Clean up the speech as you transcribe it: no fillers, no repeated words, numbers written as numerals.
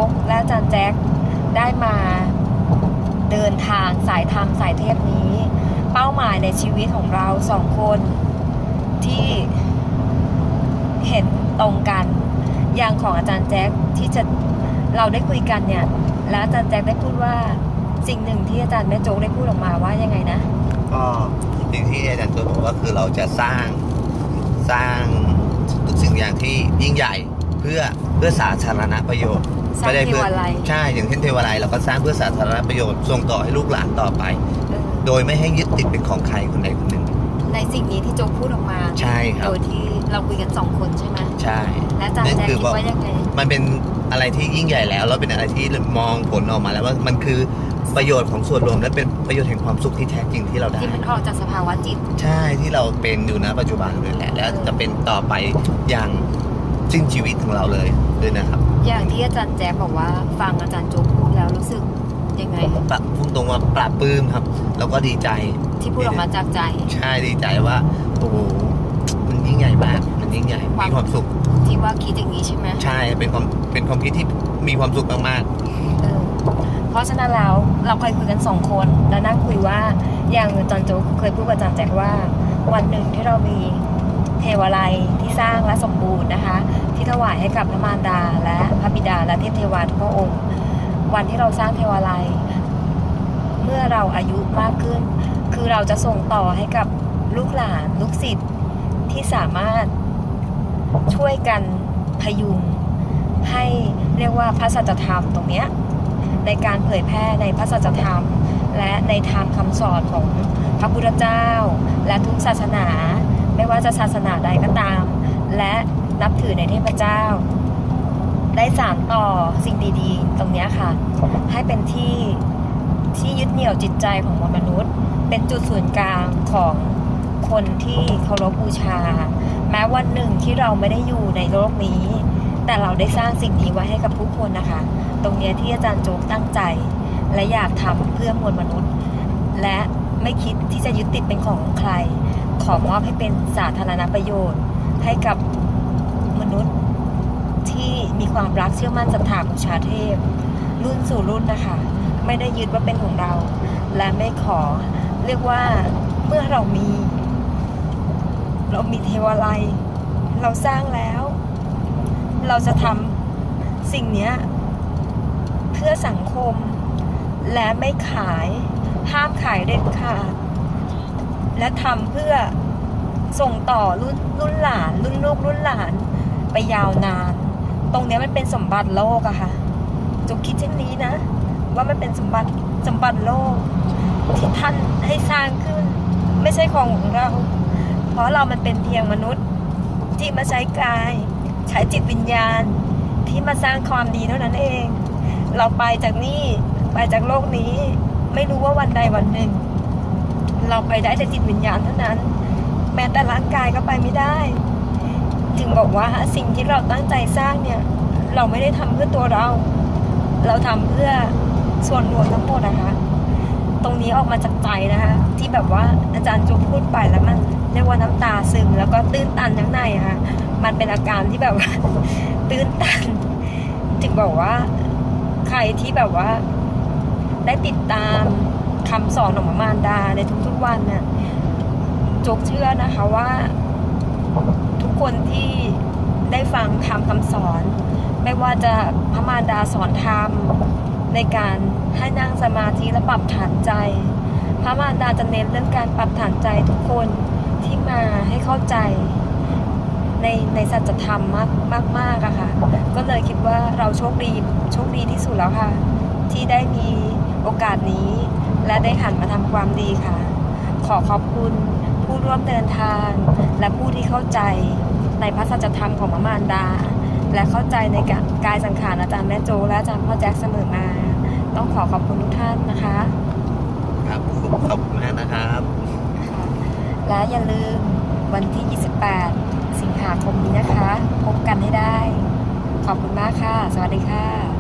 กและอาจารย์แจ็คได้มาเดินทางสายธรรมสายเทพนี้เป้าหมายในชีวิตของเราสองคนที่เห็นตรงกันอย่างของอาจารย์แจ็คที่เราได้คุยกันเนี่ยแล้วอาจารย์แจ็คได้พูดว่าสิ่งหนึ่งที่อาจารย์แม่โจ๊กได้พูดออกมาว่ายังไงนะก็สิ่งที่อาจารย์โจ๊กบอกว่าคือเราจะสร้างทุกสิ่งอย่างที่ยิ่งใหญ่เพื่อสาธารณประโยชน์ไม่ได้เพื่อใช่อย่างเช่นเทวาลัยเราก็สร้างเพื่อสาธารณประโยชน์ส่งต่อให้ลูกหลานต่อไปโดยไม่ให้ยึดติดเป็นของใครคนใดคนหนึ่งในสิ่งนี้ที่โจ๊กพูดออกมาใช่ครับโดยที่เราคุยกัน2คนใช่ไหมใช่และอาจารย์แจ็คคิดว่ายังไงมันเป็นอะไรที่ยิ่งใหญ่แล้วเป็นอะไรที่มองผลออกมาแล้วว่ามันคือประโยชน์ของส่วนรวมและเป็นประโยชน์แห่งความสุขที่แท้จริงที่เราได้ที่มันออกจากสภาวะจิตใช่ที่เราเป็นอยู่ณปัจจุบันเลยแหละและจะเป็นต่อไปอย่างสิ้นชีวิตของเราเลยด้วยนะครับอย่างที่อาจารย์แจ๊บบอกว่าฟังอาจารย์โจ๊กพูดแล้วรู้สึกยังไงพูดตรงว่าปลาบปลื้มครับแล้วก็ดีใจที่พูดออกมาจากใจใช่ดีใจว่าโอ้โหมันยิ่งใหญ่มากมันยิ่งใหญ่มีความสุขที่ว่าคิดอย่างนี้ใช่ไหมใช่เป็นความคิดที่มีความสุขมากๆเพราะฉะนั้นแล้วเราเคยคุยกัน2คนแล้วนั่งคุยว่าอย่างอาจารย์โจ๊กเคยพูดกับอาจารย์แจ๊บว่าวันหนึ่งที่เรามีเทวาลัยที่สร้างและสมบูรณ์นะคะที่ถวายให้กับพระมารดาและพระบิดาและเทพเทวาทุกพระองค์วันที่เราสร้างเทวาลัยเมื่อเราอายุมากขึ้นคือเราจะส่งต่อให้กับลูกหลานลูกศิษย์ที่สามารถช่วยกันพยุงให้เรียกว่าพระสัจธรรมตรงเนี้ยในการเผยแพร่ในพระสัจธรรมและในธรรมคำสอนของพระพุทธเจ้าและทุกศาสนาไม่ว่าจะศาสนาใดก็ตามและนับถือในเทพเจ้าได้สานต่อสิ่งดีๆตรงนี้ค่ะให้เป็นที่ยึดเหนี่ยวจิตใจของมนุษย์เป็นจุดศูนย์กลางของคนที่เคารพบูชาแม้วันหนึ่งที่เราไม่ได้อยู่ในโลกนี้แต่เราได้สร้างสิ่งนี้ไว้ให้กับผู้คนนะคะตรงนี้ที่อาจารย์โจ๊กตั้งใจและอยากทำเพื่อมวลมนุษย์และไม่คิดที่จะยึดติดเป็นของใครขอมอบให้เป็นสาธารณประโยชน์ให้กับมนุษย์ที่มีความรักเชื่อมั่นศรัทธาบูชาเทพรุ่นสู่รุ่นนะคะไม่ได้ยึดว่าเป็นของเราและไม่ขอเรียกว่าเมื่อเรามีเทวาลัยเราสร้างแล้วเราจะทำสิ่งนี้เพื่อสังคมและไม่ขายห้ามขายเด็ดขาดและทำเพื่อส่งต่อรุ่นหลานรุ่นลูกรุ่นหลานไปยาวนานตรงนี้มันเป็นสมบัติโลกอะค่ะจุกคิดเช่นนี้นะว่ามันเป็นสมบัติโลกที่ท่านให้สร้างขึ้นไม่ใช่ของเราเพราะเรามันเป็นเพียงมนุษย์ที่มาใช้กายใช้จิตวิญญาณที่มาสร้างความดีเท่านั้นเองเราไปจากนี่ไปจากโลกนี้ไม่รู้ว่าวันใดวันหนึ่งเราไปได้แต่จิตวิญญาณเท่านั้นแม้แต่ร่างกายก็ไปไม่ได้จึงบอกว่าสิ่งที่เราตั้งใจสร้างเนี่ยเราไม่ได้ทำเพื่อตัวเราทำเพื่อส่วนรวมทั้งหมดนะคะตรงนี้ออกมาจากใจนะคะที่แบบว่าอาจารย์จุ๊บพูดไปแล้วมันเรียกว่าน้ำตาซึมแล้วก็ตื้นตันข้างในค่ะมันเป็นอาการที่แบบว่าตื้นตันจึงบอกว่าใครที่แบบว่าได้ติดตามคำสอนของพระมารดาในทุกๆวันน่ะจุ๊บเชื่อนะคะว่าทุกคนที่ได้ฟังธรรมคำสอนไม่ว่าจะพระมารดาสอนธรรมในการให้นั่งสมาธิและปรับฐานใจพระมารดาจะเน้นเรื่องการปรับฐานใจทุกคนที่มาให้เข้าใจในสัจธรรมมากอะค่ะก็เลยคิดว่าเราโชคดีที่สุดแล้วค่ะที่ได้มีโอกาสนี้และได้หันมาทำความดีค่ะขอขอบคุณผู้ร่วมเดินทางและผู้ที่เข้าใจในพระสัจธรรมของพระมารดาและเข้าใจในกายสังขารอาจารย์แม่โจและอาจารย์พ่อแจ็คเสมอมาต้องขอบคุณทุกท่านนะคะครับขอบคุณมากนะครับและอย่าลืมวันที่28 สิงหาคมนี้นะคะพบกันให้ได้ขอบคุณมากค่ะสวัสดีค่ะ